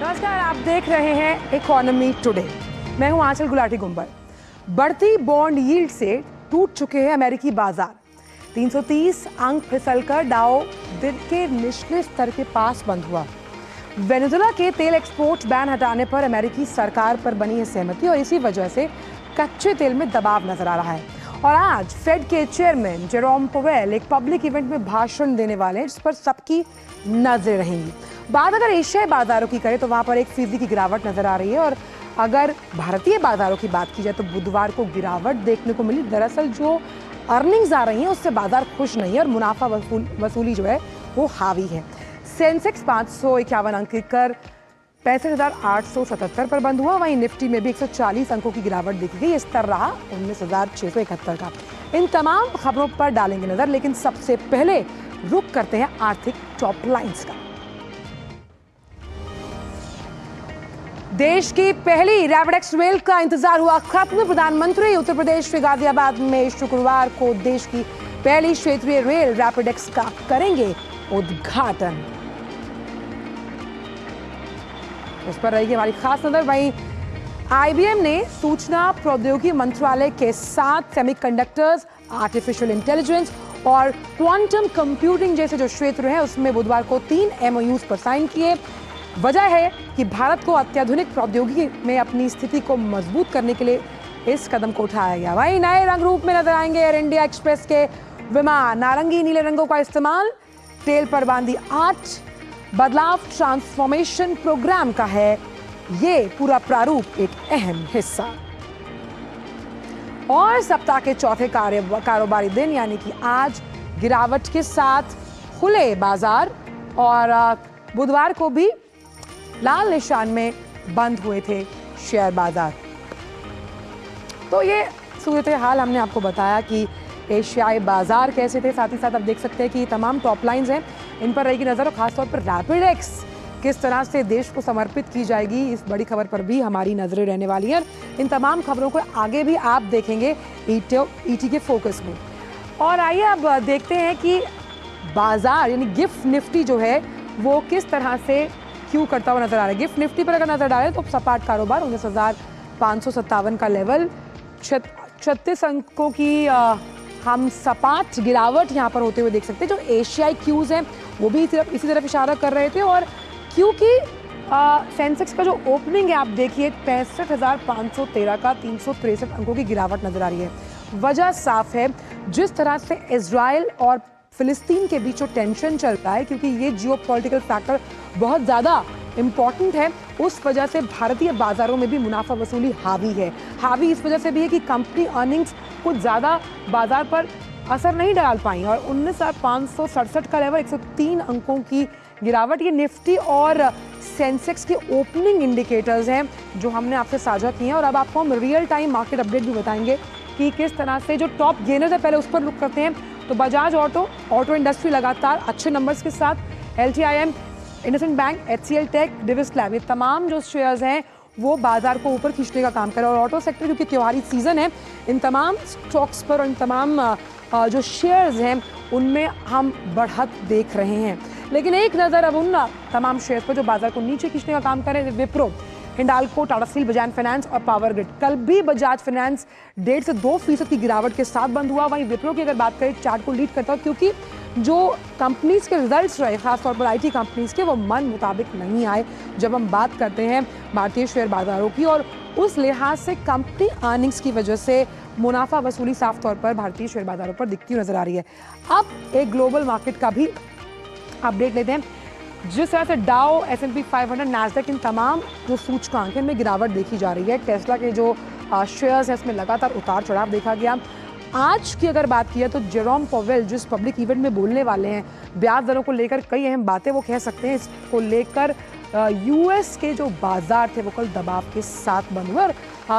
नमस्कार, आप देख रहे हैं इकोनॉमी टुडे। मैं हूं आंचल गुलाटी गुंबर। बढ़ती बॉन्ड यील्ड से टूट चुके हैं अमेरिकी बाजार। 330 अंक फिसलकर डाउ दिन के निचले स्तर के पास बंद हुआ। वेनेजुएला के तेल एक्सपोर्ट बैन हटाने पर अमेरिकी सरकार पर बनी है सहमति और इसी वजह से कच्चे तेल में दबाव नजर आ रहा है। और आज फेड के चेयरमैन जेरोम पोवेल एक पब्लिक इवेंट में भाषण देने वाले हैं, जिस पर सबकी नजरें रहेंगी। बात अगर एशियाई बाजारों की करें तो वहां पर 1% की गिरावट नजर आ रही है और अगर भारतीय बाजारों की बात की जाए तो बुधवार को गिरावट देखने को मिली। दरअसल जो अर्निंग्स आ रही हैं उससे बाजार खुश नहीं है और मुनाफा वसूली जो है वो हावी है। सेंसेक्स 551 अंक कर 65,877 पर बंद हुआ। वहीं निफ्टी में भी 140 अंकों की गिरावट देखी गई। स्तर रहा 19,671 का। इन तमाम खबरों पर डालेंगे नजर, लेकिन सबसे पहले रुक करते हैं आर्थिक टॉप लाइंस का। देश की पहली रैपिड एक्स रेल का इंतजार हुआ खत्म। प्रधानमंत्री उत्तर प्रदेश के गाजियाबाद में शुक्रवार को देश की पहली क्षेत्रीय रेल रैपिड एक्स का करेंगे उद्घाटन। उस पर रहेगी हमारी खास नजर। वहीं IBM ने सूचना प्रौद्योगिकी मंत्रालय के साथ सेमीकंडक्टर्स, आर्टिफिशियल इंटेलिजेंस और क्वांटम कंप्यूटिंग जैसे जो क्षेत्र हैं उसमें बुधवार को 3 MOUs पर साइन किए। वजह है कि भारत को अत्याधुनिक प्रौद्योगिकी में अपनी स्थिति को मजबूत करने के लिए इस कदम को उठाया गया। वहीं नए रंग रूप में नजर आएंगे एयर इंडिया एक्सप्रेस के विमान। नारंगी नीले रंगों का इस्तेमाल, टेल पर बांधी आर्च। बदलाव ट्रांसफॉर्मेशन प्रोग्राम का है ये पूरा प्रारूप एक अहम हिस्सा। और सप्ताह के चौथे कारोबारी दिन यानी कि आज गिरावट के साथ खुले बाजार और बुधवार को भी लाल निशान में बंद हुए थे शेयर बाजार। तो ये सूरत हाल हमने आपको बताया कि एशियाई बाजार कैसे थे। साथ ही साथ आप देख सकते हैं कि तमाम टॉप लाइंस हैं, इन पर रहेगी नजर और खासतौर पर रैपिड एक्स किस तरह से देश को समर्पित की जाएगी, इस बड़ी खबर पर भी हमारी नजरें रहने वाली हैं। इन तमाम खबरों को आगे भी आप देखेंगे ईटी के फोकस में। और आइए अब देखते हैं कि बाजार यानी गिफ्ट निफ्टी जो है वो किस तरह से क्यों करता हुआ नजर आ रहा है। गिफ्ट निफ्टी पर अगर नजर डालें तो सपाट कारोबार 19,557 का लेवल, 36 अंकों की हम सपाट गिरावट यहाँ पर होते हुए देख सकते हैं। जो एशियाई क्यूज हैं वो भी इसी तरफ इशारा कर रहे थे। और क्योंकि सेंसेक्स का जो ओपनिंग है आप देखिए 65,513 का 363 अंकों की गिरावट नजर आ रही है। वजह साफ है, जिस तरह से इजराइल और फिलिस्तीन के बीच जो टेंशन चल रहा है, क्योंकि ये जियोपॉलिटिकल फैक्टर बहुत ज़्यादा इम्पॉर्टेंट है, उस वजह से भारतीय बाजारों में भी मुनाफा वसूली हावी है। हावी इस वजह से भी है कि कंपनी अर्निंग्स कुछ ज़्यादा बाजार पर असर नहीं डाल पाई और 19,567 का लेवल 103 अंकों की गिरावट। ये निफ्टी और सेंसेक्स के ओपनिंग इंडिकेटर्स हैं जो हमने आपसे साझा किए हैं। और अब आपको हम रियल टाइम मार्केट अपडेट भी बताएंगे कि किस तरह से जो टॉप गेनर्स है पहले उस पर रुक करते हैं। तो बजाज ऑटो इंडस्ट्री लगातार अच्छे नंबर्स के साथ, LTIM, IndusInd bank, HCL tech, Divi's lab, ये तमाम जो शेयर्स हैं वो बाजार को ऊपर खींचने का काम कर रहे हैं। और ऑटो सेक्टर क्योंकि त्योहारी सीजन है, इन तमाम स्टॉक्स पर और इन तमाम जो शेयर्स हैं उनमें हम बढ़त देख रहे हैं। लेकिन एक नज़र अब उन तमाम शेयर्स पर जो बाजार को नीचे खींचने का काम कर रहे हैं, विप्रो, हिंडाल्को, टाटा स्टील, बजाज फाइनेंस और पावर ग्रिड। कल भी बजाज फाइनेंस 1.5 से 2% की गिरावट के साथ बंद हुआ। वहीं विप्रो की अगर बात करें चार्ट को लीड करता है क्योंकि जो कंपनीज के रिजल्ट्स रहे खासतौर पर IT कंपनीज के, वो मन मुताबिक नहीं आए जब हम बात करते हैं भारतीय शेयर बाजारों की। और उस लिहाज से कंपनी अर्निंग्स की वजह से मुनाफा वसूली साफ तौर पर भारतीय शेयर बाजारों पर दिखती नजर आ रही है। अब एक ग्लोबल मार्केट का भी अपडेट लेते हैं। जिस तरह से डाउ, S&P 500, नैस्डैक, इन तमाम जो सूचकांक हैं इनमें गिरावट देखी जा रही है। टेस्ला के जो शेयर्स हैं इसमें लगातार उतार चढ़ाव देखा गया। आज की अगर बात की है तो जेरोम पोवेल जिस पब्लिक इवेंट में बोलने वाले हैं, ब्याज दरों को लेकर कई अहम बातें वो कह सकते हैं। इसको लेकर US के जो बाजार थे वो कल दबाव के साथ बंद हुए। और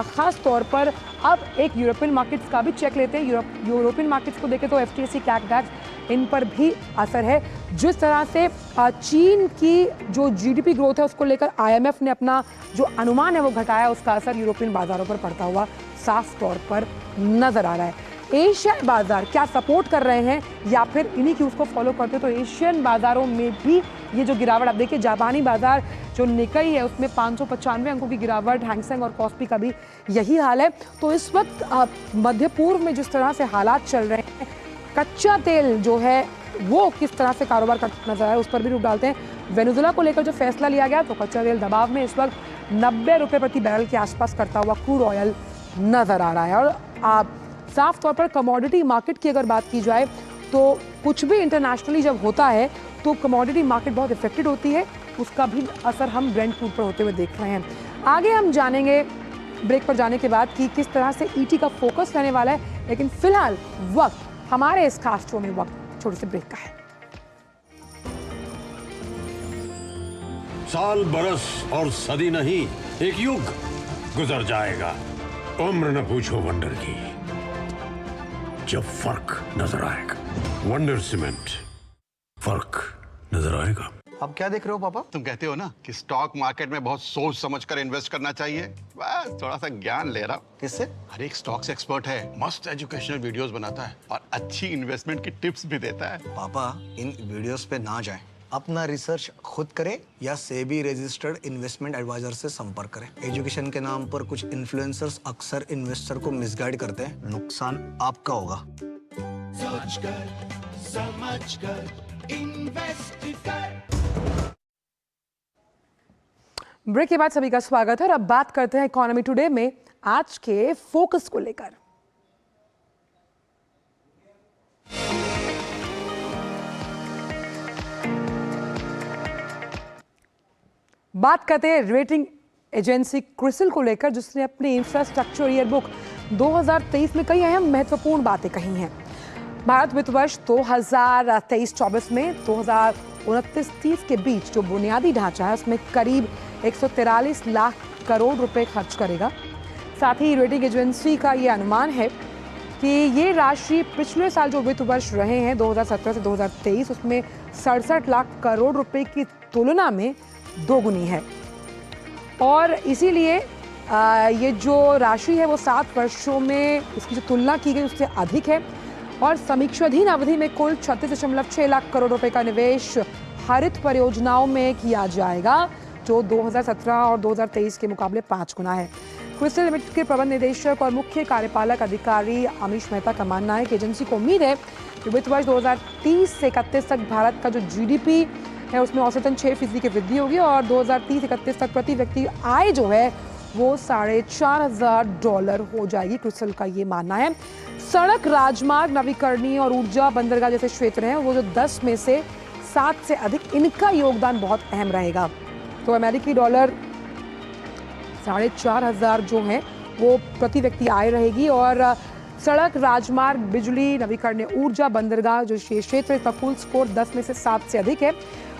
ख़ास तौर पर अब एक यूरोपियन मार्केट्स का भी चेक लेते हैं। यूरोपियन मार्केट्स को देखें तो FTSE कैक डैक्स, इन पर भी असर है। जिस तरह से चीन की जो GDP ग्रोथ है उसको लेकर IMF ने अपना जो अनुमान है वो घटाया, उसका असर यूरोपियन बाजारों पर पड़ता हुआ साफ तौर पर नजर आ रहा है। एशियाई बाजार क्या सपोर्ट कर रहे हैं या फिर इन्हीं की उसको फॉलो करते हैं? तो एशियन बाजारों में भी ये जो गिरावट, आप देखिए जापानी बाजार जो निकाई है उसमें 595 अंकों की गिरावट, हैंगसेंग और कॉस्पी का भी यही हाल है। तो इस वक्त मध्य पूर्व में जिस तरह से हालात चल रहे हैं, कच्चा तेल जो है वो किस तरह से कारोबार करता नजर आ रहा है, उस पर भी रुख डालते हैं। वेनेजुएला को लेकर जो फैसला लिया गया तो कच्चा तेल दबाव में इस वक्त 90 रुपये प्रति बैरल के आसपास करता हुआ क्रूड ऑयल नजर आ रहा है। और आप साफ तौर पर कमोडिटी मार्केट की अगर बात की जाए तो कुछ भी इंटरनेशनली जब होता है तो कमोडिटी मार्केट बहुत इफेक्टेड होती है, उसका भी असर हम ब्रेंट क्रूड पर होते हुए देख रहे हैं। आगे हम जानेंगे ब्रेक पर जाने के बाद कि किस तरह से ईटी का फोकस रहने वाला है, लेकिन फिलहाल वक्त हमारे इस खास शो में वक्त छोटे से ब्रेक का है। साल, बरस और सदी नहीं, एक युग गुजर जाएगा। उम्र न पूछो वंडर की, जब फर्क नजर आएगा। वंडर सीमेंट, फर्क नजर आएगा। अब क्या देख रहे हो पापा? तुम कहते हो ना कि स्टॉक मार्केट में बहुत सोच समझ कर इन्वेस्ट करना चाहिए, बस थोड़ा सा ज्ञान ले रहा हूँ। किससे? हर एक स्टॉक्स एक्सपर्ट है, मस्त एजुकेशनल वीडियोस बनाता है और अच्छी इन्वेस्टमेंट की टिप्स भी देता है। पापा इन वीडियोस पे ना जाएं, अपना रिसर्च खुद करें या सेबी रजिस्टर्ड इन्वेस्टमेंट एडवाइजर से संपर्क करें। एजुकेशन के नाम पर कुछ इन्फ्लुएंसर्स अक्सर इन्वेस्टर को मिसगाइड करते हैं, नुकसान आपका होगा। सोच कर, समझ कर, इन्वेस्ट कर। ब्रेक के बाद सभी का स्वागत है और अब बात करते हैं इकोनॉमी टुडे में आज के फोकस को लेकर। बात करते हैं रेटिंग एजेंसी क्रिसिल को लेकर, जिसने अपनी इंफ्रास्ट्रक्चर ईयर बुक 2023 में कई अहम महत्वपूर्ण बातें कही हैं। भारत वित्त वर्ष 2023-24 में 2029-30 के बीच जो बुनियादी ढांचा है उसमें करीब 143 लाख करोड़ रुपए खर्च करेगा। साथ ही रेटिंग एजेंसी का ये अनुमान है कि ये राशि पिछले साल जो वित्त वर्ष रहे हैं 2017 से 2023 उसमें 67 लाख करोड़ रुपए की तुलना में दोगुनी है। और इसीलिए ये जो राशि है वो 7 वर्षों में इसकी जो तुलना की गई उससे अधिक है। और समीक्षाधीन अवधि में कुल 36.6 लाख करोड़ रुपए का निवेश हरित परियोजनाओं में किया जाएगा, जो 2017 और 2023 के मुकाबले 5 गुना है। क्रिसिल लिमिटेड के प्रबंध निदेशक और मुख्य कार्यपालक अधिकारी अमीश मेहता का मानना है कि एजेंसी को उम्मीद है कि वित्त वर्ष 2030 से 31 तक भारत का जो जीडीपी है उसमें औसतन 6% की वृद्धि होगी और 2030-31 तक प्रति व्यक्ति आय जो है वो $4,500 हो जाएगी। क्रिसिल का ये मानना है। सड़क, राजमार्ग, नवीकरणीय और ऊर्जा, बंदरगाह जैसे क्षेत्र हैं वो जो 10 में से 7 से अधिक, इनका योगदान बहुत अहम रहेगा। तो अमेरिकी डॉलर $4,500 जो है वो प्रति व्यक्ति आय रहेगी। और सड़क, राजमार्ग, बिजली, नवीकरणीय ऊर्जा, बंदरगाह जो क्षेत्र, इसका कुल स्कोर 10 में से 7 से अधिक है।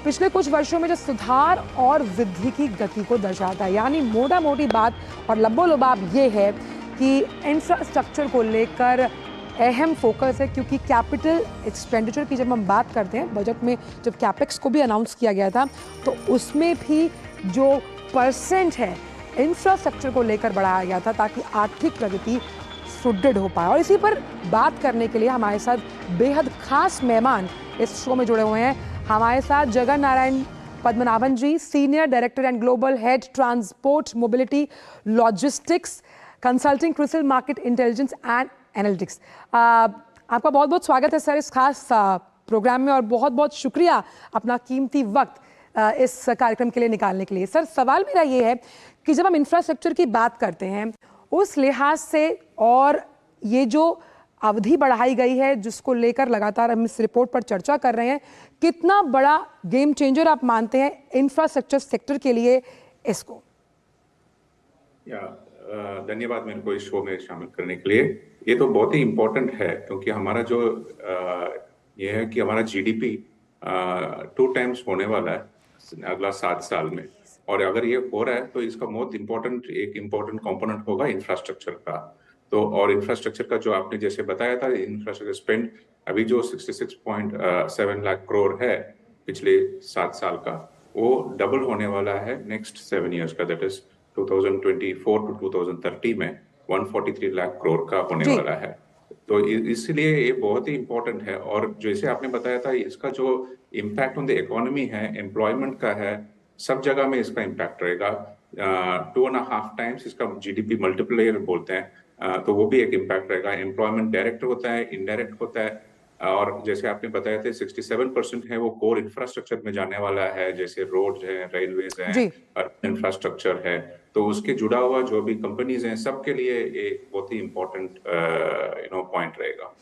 पिछले कुछ वर्षों में जो सुधार और वृद्धि की गति को दर्शाता है। यानी मोटा मोटी बात और लबोलबाब ये है कि इंफ्रास्ट्रक्चर को लेकर अहम फोकस है, क्योंकि कैपिटल एक्सपेंडिचर की जब हम बात करते हैं, बजट में जब कैपेक्स को भी अनाउंस किया गया था तो उसमें भी जो परसेंट है इंफ्रास्ट्रक्चर को लेकर बढ़ाया गया था ताकि आर्थिक प्रगति सुदृढ़ हो पाए। और इसी पर बात करने के लिए हमारे साथ बेहद खास मेहमान इस शो में जुड़े हुए हैं। हमारे साथ Jagan Narayan Padmanabhan ji, senior director and global head transport mobility logistics consulting, CRISIL market intelligence and analytics. आपका बहुत बहुत स्वागत है सर इस खास प्रोग्राम में और बहुत बहुत शुक्रिया अपना कीमती वक्त इस कार्यक्रम के लिए निकालने के लिए। सर, सवाल मेरा ये है कि जब हम इंफ्रास्ट्रक्चर की बात करते हैं उस लिहाज से और ये जो अवधि बढ़ाई गई है जिसको लेकर लगातार हम इस रिपोर्ट पर चर्चा कर रहे हैं, कितना बड़ा गेम चेंजर आप मानते हैं इंफ्रास्ट्रक्चर सेक्टर के लिए इसको? धन्यवाद मेरे को इस शो में शामिल करने के लिए। ये तो बहुत ही इम्पोर्टेंट है क्योंकि हमारा जो ये है कि हमारा जीडीपी 2 टाइम्स होने वाला है अगला 7 साल में, और अगर ये हो रहा है तो इसका बहुत एक इम्पोर्टेंट कंपोनेंट होगा इंफ्रास्ट्रक्चर का। तो और इंफ्रास्ट्रक्चर का जो आपने जैसे बताया था, इंफ्रास्ट्रक्चर स्पेंड अभी जो 66.7 लाख करोड़ है पिछले 7 साल का, वो डबल होने वाला है नेक्स्ट 7 इयर्स का, दैट इज 2024 to 2030 में 143 लाख करोड़ का होने वाला है। तो इसलिए ये बहुत ही इम्पोर्टेंट है। और जैसे आपने बताया था, इसका जो इम्पैक्ट ऑन द इकोनॉमी है, एम्प्लॉयमेंट का है, सब जगह में इसका इम्पैक्ट रहेगा। 2.5 टाइम्स इसका जीडीपी मल्टीप्लायर बोलते हैं, तो वो भी एक इम्पैक्ट रहेगा। एम्प्लॉयमेंट डायरेक्ट होता है, इनडायरेक्ट होता है। और जैसे आपने बताया था 67% है वो कोर इंफ्रास्ट्रक्चर में जाने वाला है, जैसे रोड है, रेलवेज है, जी। इंफ्रास्ट्रक्चर है। तो उसके जुड़ा हुआ जो भी कंपनीज हैं, सबके लिए ये बहुत ही इम्पोर्टेंट पॉइंट रहेगा।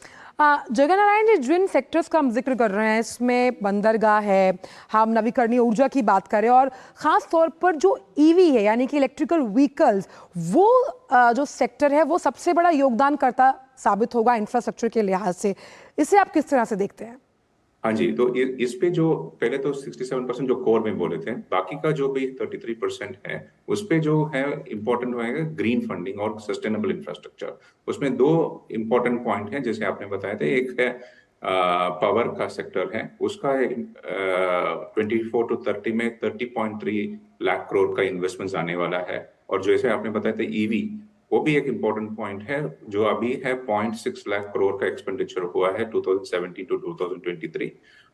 जगन नारायण जी, जिन सेक्टर्स का हम जिक्र कर रहे हैं इसमें बंदरगाह है, हम नवीकरणीय ऊर्जा की बात करें, और ख़ास तौर पर जो ईवी है यानी कि इलेक्ट्रिकल व्हीकल्स, वो जो सेक्टर है वो सबसे बड़ा योगदानकर्ता साबित होगा इंफ्रास्ट्रक्चर के लिहाज से। इसे आप किस तरह से देखते हैं? हाँ जी, तो इस पे जो पहले तो 67% जो कोर में बोले थे, बाकी का जो भी 33% है, उस पे जो है इम्पोर्टेंट होएगा ग्रीन फंडिंग और सस्टेनेबल इंफ्रास्ट्रक्चर। उसमें दो इम्पोर्टेंट पॉइंट हैं जैसे आपने बताया था। एक है पावर का सेक्टर है, उसका 24 to 30 में 30.3 लाख करोड़ का इन्वेस्टमेंट आने वाला है। और जैसे आपने बताया था ईवी, वो भी एक इम्पोर्टेंट पॉइंट है, जो अभी है 0.6 लाख करोड़ का एक्सपेंडिचर हुआ है 2017 to 2023।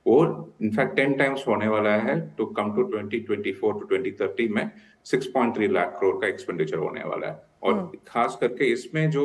वो इनफैक्ट 10 टाइम्स होने वाला है टू कम टू 2024 to 2030 में 6.3 लाख करोड़ का एक्सपेंडिचर होने वाला है। और खास करके इसमें जो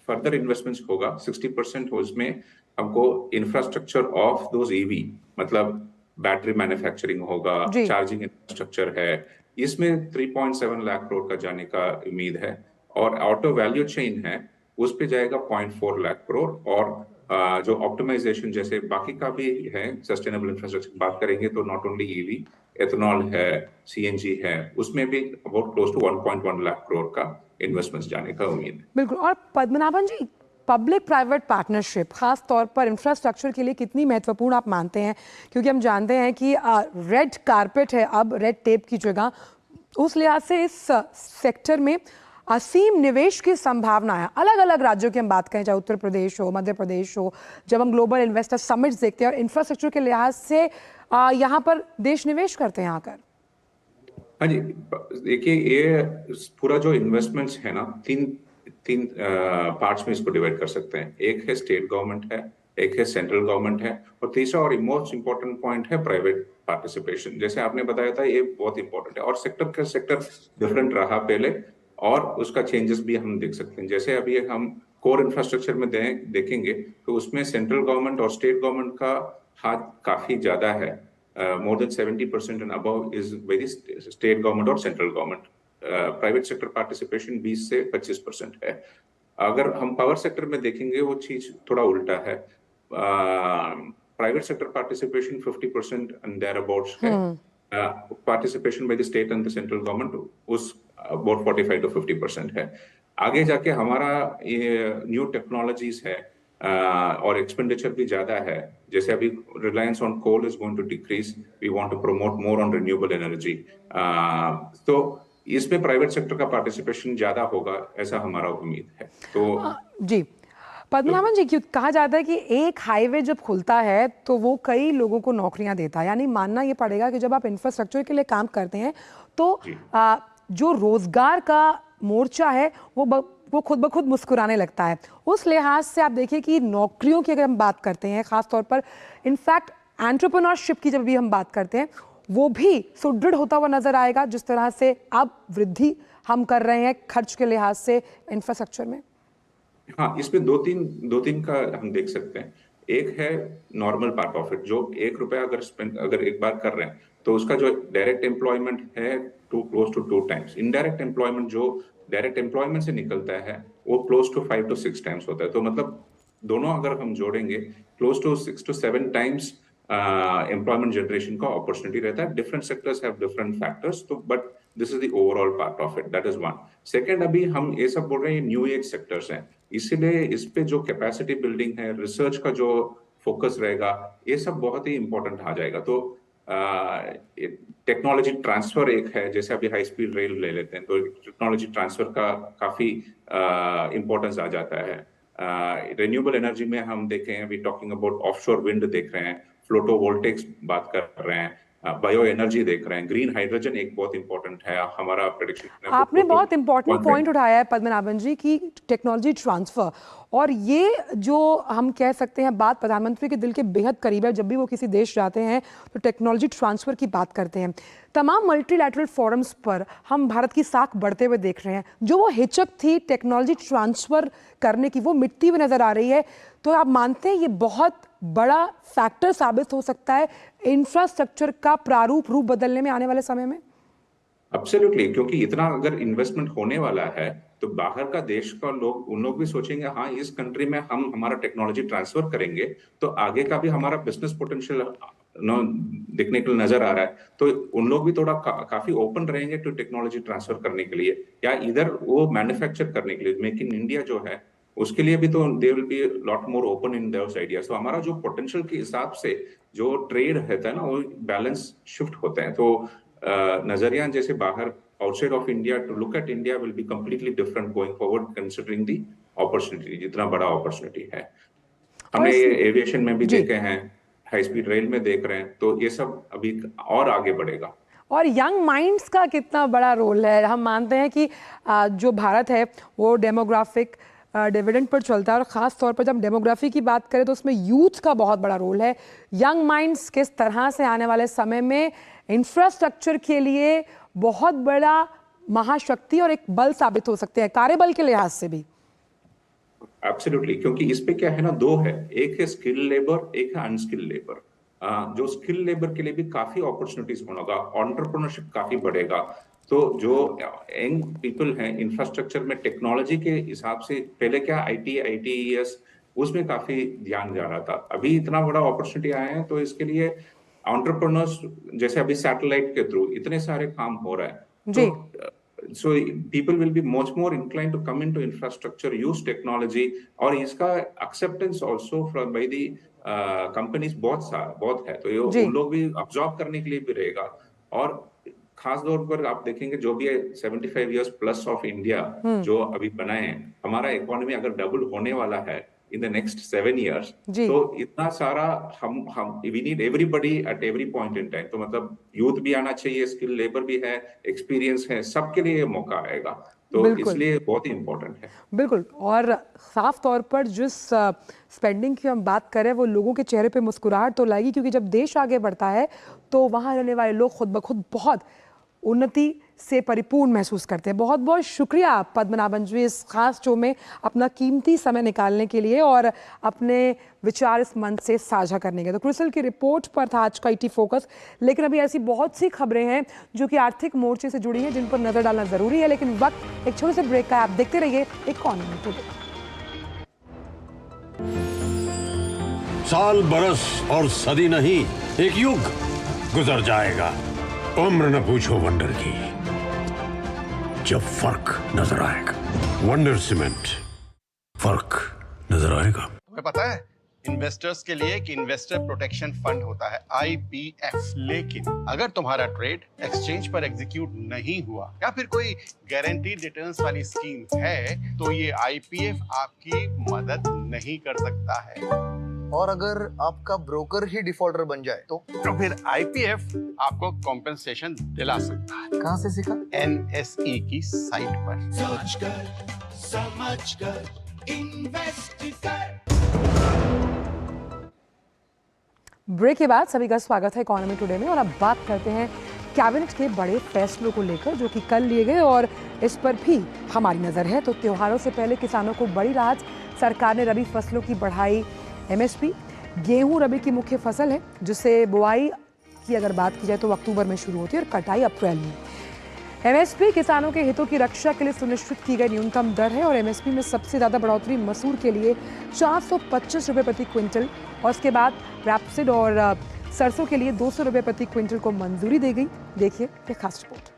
फर्दर इन्वेस्टमेंट्स होगा 60% उसमें हमको इंफ्रास्ट्रक्चर ऑफ दोज ईवी, मतलब बैटरी मैन्युफैक्चरिंग होगा, जी। चार्जिंग इंफ्रास्ट्रक्चर है, इसमें 3.7 लाख करोड़ का जाने का उम्मीद है। और ऑटो वैल्यू चेन है, उस पे जाएगा 0.4 लाख करोड़। और जो ऑप्टिमाइजेशन जैसे बाकी का भी है, सस्टेनेबल इंफ्रास्ट्रक्चर बात करेंगे तो नॉट ओनली ईवी, एथेनॉल है, सीएनजी है, उसमें भी about close to 1.1 lakh crore का इन्वेस्टमेंट जाने का उम्मीद है। बिल्कुल। और Padmanabhan ji, public private partnership खास तौर पर इंफ्रास्ट्रक्चर के लिए कितनी महत्वपूर्ण आप मानते हैं? क्योंकि हम जानते हैं कि रेड कारपेट है अब रेड टेप की जगह, उस लिहाज से इस सेक्टर में असीम निवेश की संभावना है। अलग अलग राज्यों की हम बात करें, चाहे उत्तर प्रदेश हो, मध्य प्रदेश हो, जब हम ग्लोबल इन्वेस्टर समिट्स देखते हैं और इंफ्रास्ट्रक्चर के लिहाज से यहाँ पर देश निवेश करते हैं आकर। हाँ जी, देखिए ये पूरा जो इन्वेस्टमेंट्स है ना, तीन पार्ट्स में इसको डिवाइड कर सकते हैं। एक है स्टेट गवर्नमेंट है, एक है सेंट्रल गवर्नमेंट है, और तीसरा और मोस्ट इंपॉर्टेंट पॉइंट है प्राइवेट पार्टिसिपेशन। जैसे आपने बताया था, ये बहुत इंपॉर्टेंट है। और सेक्टर डिफरेंट रहा पहले, और उसका चेंजेस भी हम देख सकते हैं। जैसे अभी हम कोर इंफ्रास्ट्रक्चर में देखेंगे तो उसमें सेंट्रल गवर्नमेंट और स्टेट गवर्नमेंट का हाथ काफी ज्यादा है। More than 70% and above is very state government और central government. Private sector participation 20 से 25% है। अगर हम पावर सेक्टर में देखेंगे, वो चीज थोड़ा उल्टा है। Private sector participation 50% and thereabouts है। Participation by the state and the central government उस अबाउट 45 to 50% है। आगे जाके हमारा ये न्यू टेक्नोलॉजीज है, और एक्सपेंडिचर भी ज्यादा है। जैसे अभी reliance on coal is going to decrease, we want to promote more on renewable energy. तो इसमें प्राइवेट सेक्टर का पार्टिसिपेशन ज्यादा होगा, ऐसा हमारा उम्मीद है। तो जी पद्मनाभन जी, क्यों कहा जाता है कि एक हाईवे जब खुलता है तो वो कई लोगों को नौकरियां देता है, यानी मानना ये पड़ेगा कि जब आप इंफ्रास्ट्रक्चर के लिए काम करते हैं तो जो रोजगार का मोर्चा है वो खुद ब खुद मुस्कुराने लगता है। उस लिहाज से आप देखिए कि नौकरियों की अगर हम बात करते हैं, खासतौर पर इनफैक्ट एंटरप्रेन्योरशिप की जब भी हम बात करते हैं, वो भी सुदृढ़ होता हुआ नजर आएगा जिस तरह से अब वृद्धि हम कर रहे हैं खर्च के लिहाज से इंफ्रास्ट्रक्चर में। हाँ, इसमें दो तीन का हम देख सकते हैं। एक है नॉर्मल पार्ट ऑफ इट, जो 1 रुपया अगर एक बार कर रहे हैं तो उसका जो डायरेक्ट एम्प्लॉयमेंट है close to 2 times. Indirect employment जो डायरेक्ट एम्प्लॉयमेंट से निकलता है वो क्लोज टू 5 to 6 टाइम्स होता है। तो मतलब दोनों अगर हम जोड़ेंगे, close to 6 to 7 times employment generation का अपॉर्चुनिटी रहता है। Different sectors have different factors, तो but this is the overall part of it, that is one. Second, अभी हम ये सब बोल रहे हैं न्यू एज सेक्टर्स हैं, इसीलिए इस पे जो कैपेसिटी बिल्डिंग है, रिसर्च का जो फोकस रहेगा, ये सब बहुत ही इंपॉर्टेंट आ जाएगा। तो टेक्नोलॉजी ट्रांसफर एक है, जैसे अभी हाई स्पीड रेल ले लेते हैं तो टेक्नोलॉजी ट्रांसफर का काफी इंपॉर्टेंस आ जाता है। रिन्यूएबल एनर्जी में हम देखें, अभी टॉकिंग अबाउट ऑफशोर विंड देख रहे हैं, फ्लोटोवोल्टिक्स बात कर रहे हैं, बायो एनर्जी देख रहे हैं, ग्रीन हाइड्रोजन एक बहुत इंपॉर्टेंट है हमारा प्रेडिक्शन। आपने बहुत इंपॉर्टेंट पॉइंट उठाया है पद्मनाभन जी की टेक्नोलॉजी ट्रांसफर, और ये जो हम कह सकते हैं बात प्रधानमंत्री के दिल के बेहद करीब है। जब भी वो किसी देश जाते हैं तो टेक्नोलॉजी ट्रांसफर की बात करते हैं। तमाम मल्टीलैटरल फोरम्स पर हम भारत की साख बढ़ते हुए देख रहे हैं। जो वो हिचक थी टेक्नोलॉजी ट्रांसफर करने की, वो मिटती हुई नजर आ रही है। तो आप मानते हैं ये बहुत बड़ा फैक्टर साबित हो सकता है इंफ्रास्ट्रक्चर का रूप बदलने में आने वाले समय में? एब्सोल्युटली, क्योंकि इतना अगर इन्वेस्टमेंट होने वाला है तो बाहर का देश का लोग, उन लोग भी सोचेंगे हाँ इस कंट्री में हम हमारा टेक्नोलॉजी ट्रांसफर करेंगे तो आगे का भी हमारा बिजनेस पोटेंशियल दिखने को नजर आ रहा है। तो उन लोग भी थोड़ा काफी ओपन रहेंगे टू टेक्नोलॉजी ट्रांसफर करने के लिए, या इधर वो मैन्युफैक्चर करने के लिए। मेक इन इंडिया जो है उसके लिए भी तो they will be lot more open in those ideas. तो हमारा जो पोटेंशियल के हिसाब से जो ट्रेड रहता है ना, वो बैलेंस शिफ्ट होते हैं। तो नजरिया जैसे बाहर outside of India to look at India will be completely different going forward, considering the opportunity, जितना बड़ा अपॉर्चुनिटी है। हमने ये एविएशन में भी देखे हैं, हाई स्पीड रेल में देख रहे हैं, तो ये सब अभी और आगे बढ़ेगा। और यंग माइंड्स का कितना बड़ा रोल है। हम मानते हैं कि जो भारत है वो डेमोग्राफिक डिविडेंड पर चलता है, और ख़ास तौर पर जब डेमोग्राफी की बात करें तो उसमें यूथ का बहुत बड़ा रोल है। यंग माइंड्स किस तरह से आने वाले समय में इंफ्रास्ट्रक्चर के लिए बहुत बड़ा महाशक्ति और एक बल साबित हो सकते हैं, कार्यबल के लिहाज से भी। एब्सोल्युटली, क्योंकि इस पे क्या है ना, दो है, एक है स्किल लेबर, एक है अनस्किल्ड लेबर। जो स्किल लेबर के लिए भी काफी अपॉर्चुनिटीज होगा, एंटरप्रेन्योरशिप काफी बढ़ेगा। तो जो यंग पीपल हैं इंफ्रास्ट्रक्चर में टेक्नोलॉजी के हिसाब से, पहले क्या आईटीईएस उसमें काफी ध्यान जा रहा था, अभी इतना बड़ा अपॉर्चुनिटी आया है तो इसके लिए एंटरप्रेन्योर्स, जैसे अभी सैटेलाइट के थ्रू इतने सारे काम हो रहा है, तो so people will be much more inclined to come into infrastructure, use technology, और इसका acceptance also from by the companies बहुत है। तो ये उन लोग भी absorb करने के लिए भी रहेगा। और खास तौर पर आप देखेंगे जो भी है 75 years plus of India जो अभी बनाए हैं, हमारा इकोनॉमी अगर डबल होने वाला है in the next 7 years, तो इतना सारा हम we need everybody at every point in time। तो मतलब यूथ भी आना चाहिए, स्किल लेबर भी है, एक्सपीरियंस है, सबके लिए मौका आएगा। तो इसलिए बहुत ही इम्पोर्टेंट है। बिल्कुल। और साफ तौर पर जिस स्पेंडिंग की हम बात करें वो लोगों के चेहरे पे मुस्कुराहट तो लाएगी, क्योंकि जब देश आगे बढ़ता है तो वहाँ रहने वाले लोग खुद ब खुद बहुत उन्नति से परिपूर्ण महसूस करते हैं। बहुत बहुत शुक्रिया पद्मनाभन जी इस खास शो में अपना कीमती समय निकालने के लिए और अपने विचार इस मंच से साझा करने के। तो क्रिसल की रिपोर्ट पर था आज का ईटी फोकस, लेकिन अभी ऐसी बहुत सी खबरें हैं जो कि आर्थिक मोर्चे से जुड़ी हैं, जिन पर नजर डालना जरूरी है। लेकिन वक्त एक छोटे से ब्रेक का है, आप देखते रहिए इकोनॉमी टुडे। साल, बरस और सदी नहीं, एक युग गुजर जाएगा, उम्र न पूछो वंडर की, जब फर्क नजर आएगा। वंडर सीमेंट, फर्क नजर आएगा। तुम्हें पता है इन्वेस्टर्स के लिए एक इन्वेस्टर प्रोटेक्शन फंड होता है, IPF। लेकिन अगर तुम्हारा ट्रेड एक्सचेंज पर एग्जीक्यूट नहीं हुआ या फिर कोई गारंटीड रिटर्न्स वाली स्कीम है, तो ये IPF आपकी मदद नहीं कर सकता है। और अगर आपका ब्रोकर ही डिफॉल्टर बन जाए तो फिर IPF आपको कॉम्पेंसेशन दिला सकता है। कहाँ से सीखा? NSE की साइट पर। सोच कर, समझ कर, इन्वेस्ट कर। ब्रेक के बाद सभी का स्वागत है इकोनॉमी टुडे में, और अब बात करते हैं कैबिनेट के बड़े फैसलों को लेकर जो कि कल लिए गए, और इस पर भी हमारी नजर है। तो त्योहारों से पहले किसानों को बड़ी राहत, सरकार ने रबी फसलों की बढ़ाई MSP। गेहूं रबी की मुख्य फसल है, जिसे बुआई की अगर बात की जाए तो अक्टूबर में शुरू होती है और कटाई अप्रैल में। MSP किसानों के हितों की रक्षा के लिए सुनिश्चित की गई न्यूनतम दर है, और MSP में सबसे ज्यादा बढ़ोतरी मसूर के लिए 425 रुपये प्रति क्विंटल, और उसके बाद रैपसिड और सरसों के लिए 200 रुपये प्रति क्विंटल को मंजूरी दी गई। देखिए ये खास रिपोर्ट।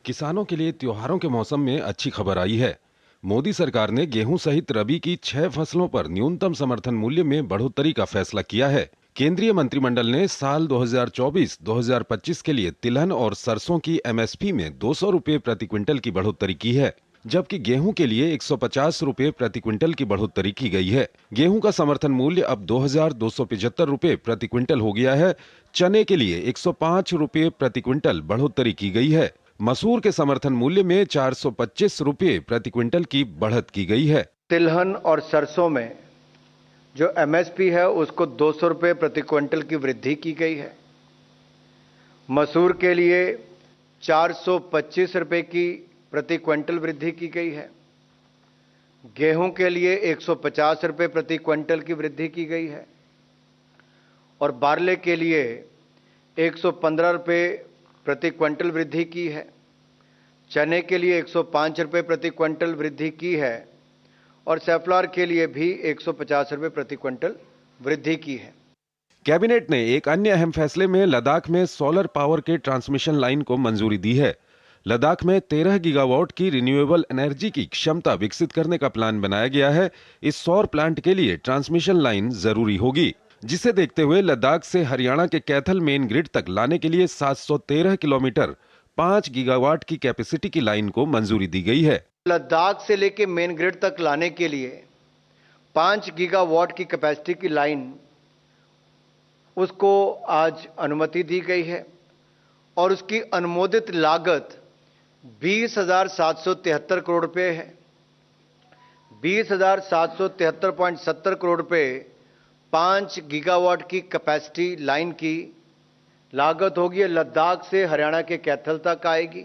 किसानों के लिए त्योहारों के मौसम में अच्छी खबर आई है। मोदी सरकार ने गेहूं सहित रबी की 6 फसलों पर न्यूनतम समर्थन मूल्य में बढ़ोतरी का फैसला किया है। केंद्रीय मंत्रिमंडल ने साल 2024-2025 के लिए तिलहन और सरसों की MSP में 200 रुपये प्रति क्विंटल की बढ़ोतरी की है। जबकि गेहूं के लिए 150 रुपए प्रति क्विंटल की बढ़ोतरी की गई है। गेहूं का समर्थन मूल्य अब 2275 रुपए प्रति क्विंटल हो गया है। चने के लिए 105 रुपए प्रति क्विंटल बढ़ोतरी की गई है। मसूर के समर्थन मूल्य में 425 रुपए प्रति क्विंटल की बढ़त की गई है। तिलहन और सरसों में जो एमएसपी है उसको 200 रुपए प्रति क्विंटल की वृद्धि की गई है। मसूर के लिए 425 रुपए की प्रति क्विंटल वृद्धि की गई है। गेहूं के लिए 150 रुपए प्रति क्विंटल की वृद्धि की गई है और बारले के लिए 115 रुपए प्रति क्विंटल वृद्धि की है। चने के लिए 105 रुपए प्रति क्विंटल वृद्धि की है और सेफ्लॉर के लिए भी 150 रुपए प्रति क्विंटल वृद्धि की है। कैबिनेट ने एक अन्य अहम फैसले में लद्दाख में सोलर पावर के ट्रांसमिशन लाइन को मंजूरी दी है। लद्दाख में 13 गीगावाट की रिन्यूएबल एनर्जी की क्षमता विकसित करने का प्लान बनाया गया है। इस सौर प्लांट के लिए ट्रांसमिशन लाइन जरूरी होगी, जिसे देखते हुए लद्दाख से हरियाणा के कैथल मेन ग्रिड तक लाने के लिए 713 किलोमीटर 5 गीगावाट की कैपेसिटी की लाइन को मंजूरी दी गई है। लद्दाख से लेके मेन ग्रिड तक लाने के लिए 5 गीगावाट की कैपेसिटी की लाइन उसको आज अनुमति दी गई है और उसकी अनुमोदित लागत 20,773 करोड़ रुपए है। 20,773.70 करोड़ रुपए 5 गीगावाट की कैपेसिटी लाइन की लागत होगी। लद्दाख से हरियाणा के कैथल तक आएगी।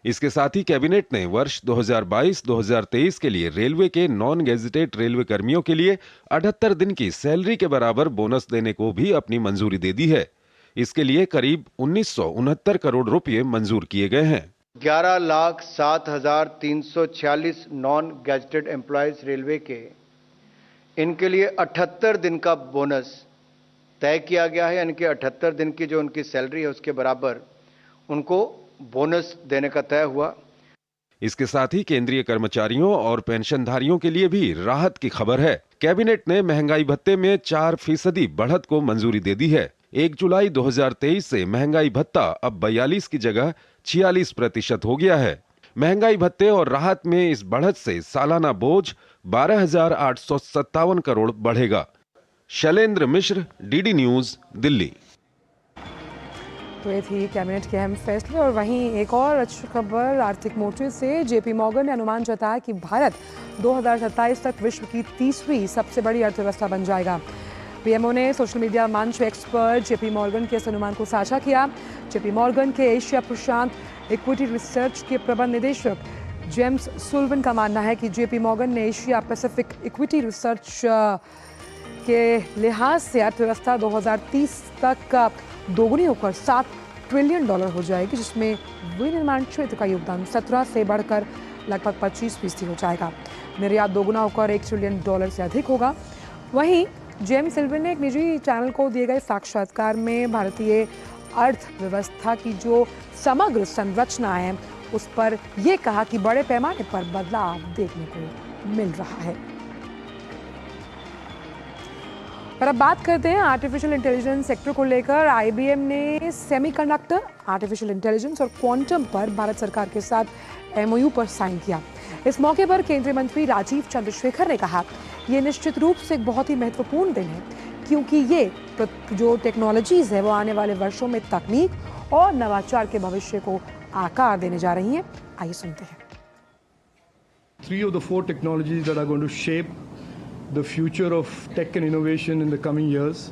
इसके साथ ही कैबिनेट ने वर्ष 2022-2023 के लिए रेलवे के नॉन गेजेटेड रेलवे कर्मियों के लिए 78 दिन की सैलरी के बराबर बोनस देने को भी अपनी मंजूरी दे दी है। इसके लिए करीब 1969 करोड़ रुपए मंजूर किए गए हैं। 11,07,346 नॉन गैजेटेड एम्प्लॉयज रेलवे के इनके लिए 78 दिन का बोनस तय किया गया है। यानी कि 78 दिन की जो उनकी सैलरी है उसके बराबर उनको बोनस देने का तय हुआ। इसके साथ ही केंद्रीय कर्मचारियों और पेंशनधारियों के लिए भी राहत की खबर है। कैबिनेट ने महंगाई भत्ते में 4% बढ़त को मंजूरी दे दी है। 1 जुलाई 2023 से महंगाई भत्ता अब 42 की जगह 46% हो गया है। महंगाई भत्ते और राहत में इस बढ़त से सालाना बोझ 12,857 करोड़ बढ़ेगा। शैलेंद्र मिश्र, डीडी न्यूज, दिल्ली। तो ये थी कैबिनेट के अहम फैसले। और वहीं एक और अच्छी खबर आर्थिक मोर्चे से। जेपी मॉर्गन ने अनुमान जताया कि भारत 2027 तक विश्व की 30वीं सबसे बड़ी अर्थव्यवस्था बन जाएगा। पीएमओ ने सोशल मीडिया मंच एक्सपर्ट जेपी मॉर्गन के इस अनुमान को साझा किया। जेपी मॉर्गन के एशिया प्रशांत इक्विटी रिसर्च के प्रबंध निदेशक जेम्स सुल्वन का मानना है कि जेपी मॉर्गन ने एशिया पैसिफिक इक्विटी रिसर्च के लिहाज से अर्थव्यवस्था 2030 तक दोगुनी होकर $7 ट्रिलियन हो जाएगी, जिसमें विनिर्माण क्षेत्र का योगदान 17 से बढ़कर लगभग 25% हो जाएगा। निर्यात दोगुना होकर $1 ट्रिलियन से अधिक होगा। वहीं जेम्स सिल्वन ने एक निजी चैनल को दिए गए साक्षात्कार में भारतीय अर्थव्यवस्था की जो समग्र संरचना है उस पर यह कहा कि बड़े पैमाने पर बदलाव देखने को मिल रहा है। पर अब बात करते हैं आर्टिफिशियल इंटेलिजेंस सेक्टर को लेकर। आईबीएम ने सेमीकंडक्टर, आर्टिफिशियल इंटेलिजेंस और क्वांटम पर भारत सरकार के साथ एमओयू पर साइन किया। इस मौके पर केंद्रीय मंत्री राजीव चंद्रशेखर ने कहा, ये निश्चित रूप से एक बहुत ही महत्वपूर्ण दिन है, क्योंकि ये जो टेक्नोलॉजीज है वो आने वाले वर्षों में तकनीक और नवाचार के भविष्य को आकार देने जा रही हैं। आइए सुनते हैं। 3 of the 4 technologies that are going to shape the future of tech and innovation in the coming years: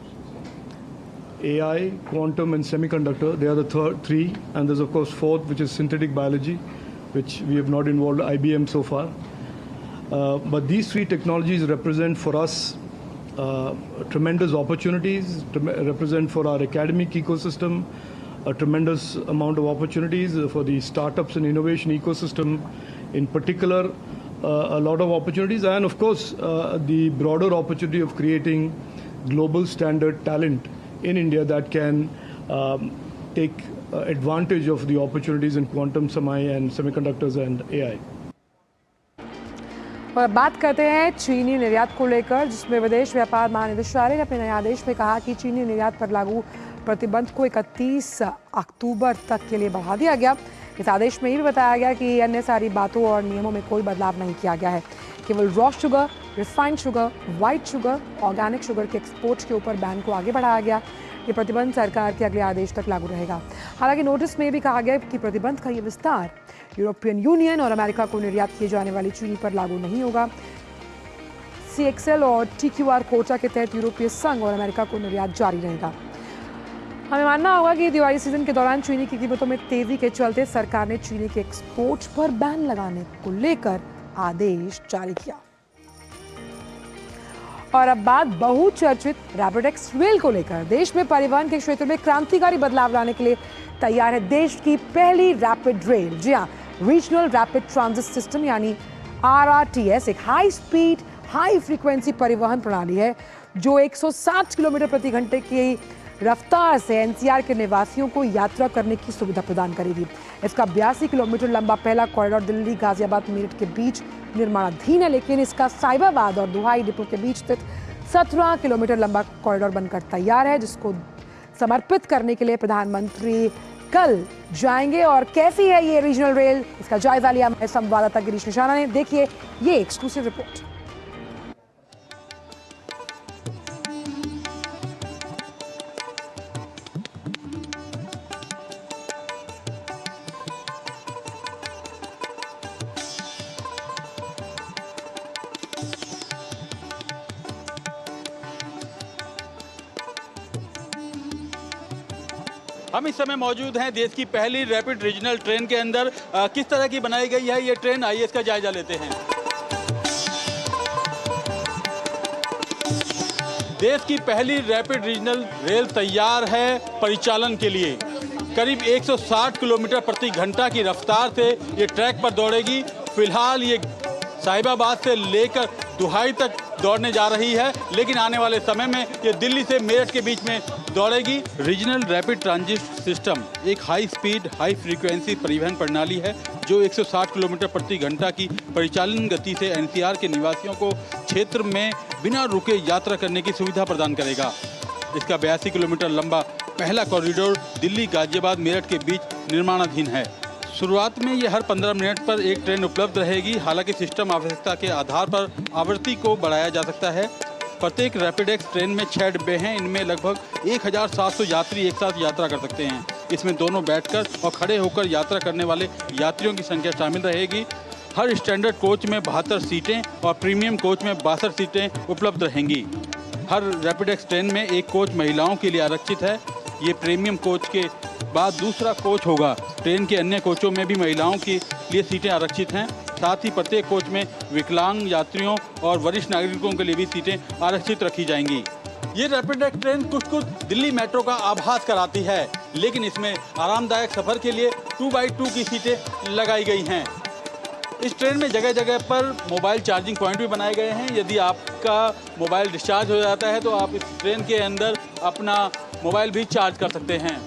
AI, quantum and semiconductor. They are the three, and there's of course fourth, which is synthetic biology, which we have not involved IBM so far. But these 3 technologies represent for us tremendous opportunities, represent for our academic ecosystem a tremendous amount of opportunities, for the startups and innovation ecosystem in particular, a lot of opportunities, and of course the broader opportunity of creating global standard talent in India that can take advantage of the opportunities in quantum, semi and semiconductors and AI. और बात करते हैं चीनी निर्यात को लेकर, जिसमें विदेश व्यापार महानिदेशालय ने अपने नए आदेश में कहा कि चीनी निर्यात पर लागू प्रतिबंध को 31 अक्टूबर तक के लिए बढ़ा दिया गया। इस आदेश में ये भी बताया गया कि अन्य सारी बातों और नियमों में कोई बदलाव नहीं किया गया है। केवल raw sugar, refined sugar, white sugar, organic sugar के एक्सपोर्ट के ऊपर बैन को आगे बढ़ाया गया। ये प्रतिबंध सरकार के अगले आदेश तक लागू रहेगा। हालांकि नोटिस में भी कहा गया कि प्रतिबंध का ये विस्तार यूरोपियन यूनियन और अमेरिका को निर्यात किए जाने वाली चीनी पर लागू नहीं होगा। CXL और TQR कोटा के तहत यूरोपीय संघ और अमेरिका को निर्यात जारी रहेगा। हमें मानना होगा कि दिवाली सीजन के दौरान चीनी की कीमतों में तेजी के चलते सरकार ने चीनी के एक्सपोर्ट पर बैन लगाने को लेकर आदेश जारी किया। और अब बात बहुचर्चित रैपिडेक्स रेल को लेकर। देश में परिवहन के क्षेत्र में क्रांतिकारी बदलाव लाने के लिए तैयार है देश की पहली रैपिड रेल। जी हाँ, रीजनल रैपिड ट्रांजिट सिस्टम यानी RRTS एक हाई स्पीड हाई फ्रीक्वेंसी परिवहन प्रणाली है जो 160 किलोमीटर प्रति घंटे की रफ्तार से NCR के निवासियों को यात्रा करने की सुविधा प्रदान करेगी। इसका 82 किलोमीटर लंबा पहला कॉरिडोर दिल्ली गाजियाबाद मेरठ के बीच निर्माणाधीन है, लेकिन इसका साहिबाबाद और दुहाई डिपो के बीच स्थित 17 किलोमीटर लंबा कॉरिडोर बनकर तैयार है, जिसको समर्पित करने के लिए प्रधानमंत्री कल जाएंगे। और कैसी है ये रीजनल रेल, इसका जायजा लिया संवाददाता गिरीश निशाना ने। देखिए ये एक्सक्लूसिव रिपोर्ट। हम इस समय मौजूद हैं देश की पहली रैपिड रीजनल ट्रेन के अंदर। किस तरह की बनाई गई है ये ट्रेन, आइए इसका जायजा लेते हैं। देश की पहली रैपिड रीजनल रेल तैयार है परिचालन के लिए। करीब 160 किलोमीटर प्रति घंटा की रफ्तार से ये ट्रैक पर दौड़ेगी। फिलहाल ये साहिबाबाद से लेकर दुहाई तक दौड़ने जा रही है, लेकिन आने वाले समय में ये दिल्ली से मेरठ के बीच में दौड़ेगी। रीजनल रैपिड ट्रांजिट सिस्टम एक हाई स्पीड हाई फ्रीक्वेंसी परिवहन प्रणाली है जो 160 किलोमीटर प्रति घंटा की परिचालन गति से NCR के निवासियों को क्षेत्र में बिना रुके यात्रा करने की सुविधा प्रदान करेगा। इसका 82 किलोमीटर लंबा पहला कॉरिडोर दिल्ली गाजियाबाद मेरठ के बीच निर्माणाधीन है। शुरुआत में ये हर 15 मिनट पर एक ट्रेन उपलब्ध रहेगी। हालांकि सिस्टम आवश्यकता के आधार पर आवृत्ति को बढ़ाया जा सकता है। प्रत्येक रैपिडेक्स ट्रेन में 6 डिब्बे हैं। इनमें लगभग 1700 यात्री एक साथ यात्रा कर सकते हैं। इसमें दोनों बैठकर और खड़े होकर यात्रा करने वाले यात्रियों की संख्या शामिल रहेगी। हर स्टैंडर्ड कोच में 72 सीटें और प्रीमियम कोच में 62 सीटें उपलब्ध रहेंगी। हर रैपिडेक्स ट्रेन में एक कोच महिलाओं के लिए आरक्षित है। ये प्रीमियम कोच के बाद दूसरा कोच होगा। ट्रेन के अन्य कोचों में भी महिलाओं के लिए सीटें आरक्षित हैं। साथ ही प्रत्येक कोच में विकलांग यात्रियों और वरिष्ठ नागरिकों के लिए भी सीटें आरक्षित रखी जाएंगी। ये रैपिडेक्स ट्रेन कुछ दिल्ली मेट्रो का आभास कराती है, लेकिन इसमें आरामदायक सफर के लिए 2x2 की सीटें लगाई गई हैं। इस ट्रेन में जगह जगह पर मोबाइल चार्जिंग पॉइंट भी बनाए गए हैं। यदि आपका मोबाइल डिस्चार्ज हो जाता है तो आप इस ट्रेन के अंदर अपना मोबाइल भी चार्ज कर सकते हैं।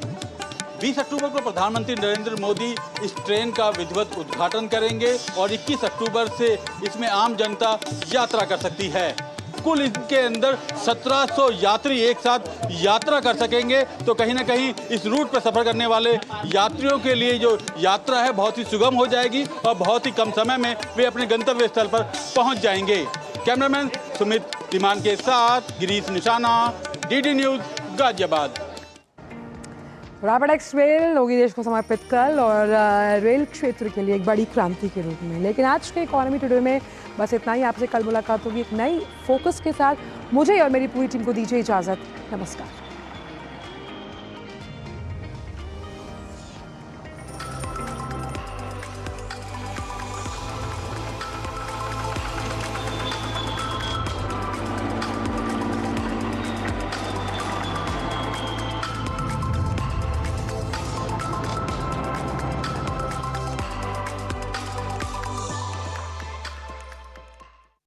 20 अक्टूबर को प्रधानमंत्री नरेंद्र मोदी इस ट्रेन का विधिवत उद्घाटन करेंगे और 21 अक्टूबर से इसमें आम जनता यात्रा कर सकती है। कुल इनके अंदर 1700 यात्री एक साथ यात्रा कर सकेंगे। तो कहीं ना कहीं इस रूट पर सफर करने वाले यात्रियों के लिए जो यात्रा है बहुत ही सुगम हो जाएगी और बहुत ही कम समय में वे अपने गंतव्य स्थल पर पहुंच जाएंगे। कैमरामैन सुमित तिमान के साथ Girish Nishana, DD news, Ghaziabad. RapidX rail होगी देश को समर्पित कल और रेल क्षेत्र के लिए एक बड़ी क्रांति के रूप में। लेकिन आज के इकोनॉमी टुडे में बस इतना ही। आपसे कल मुलाकात होगी एक नई फोकस के साथ। मुझे और मेरी पूरी टीम को दीजिए इजाज़त। नमस्कार।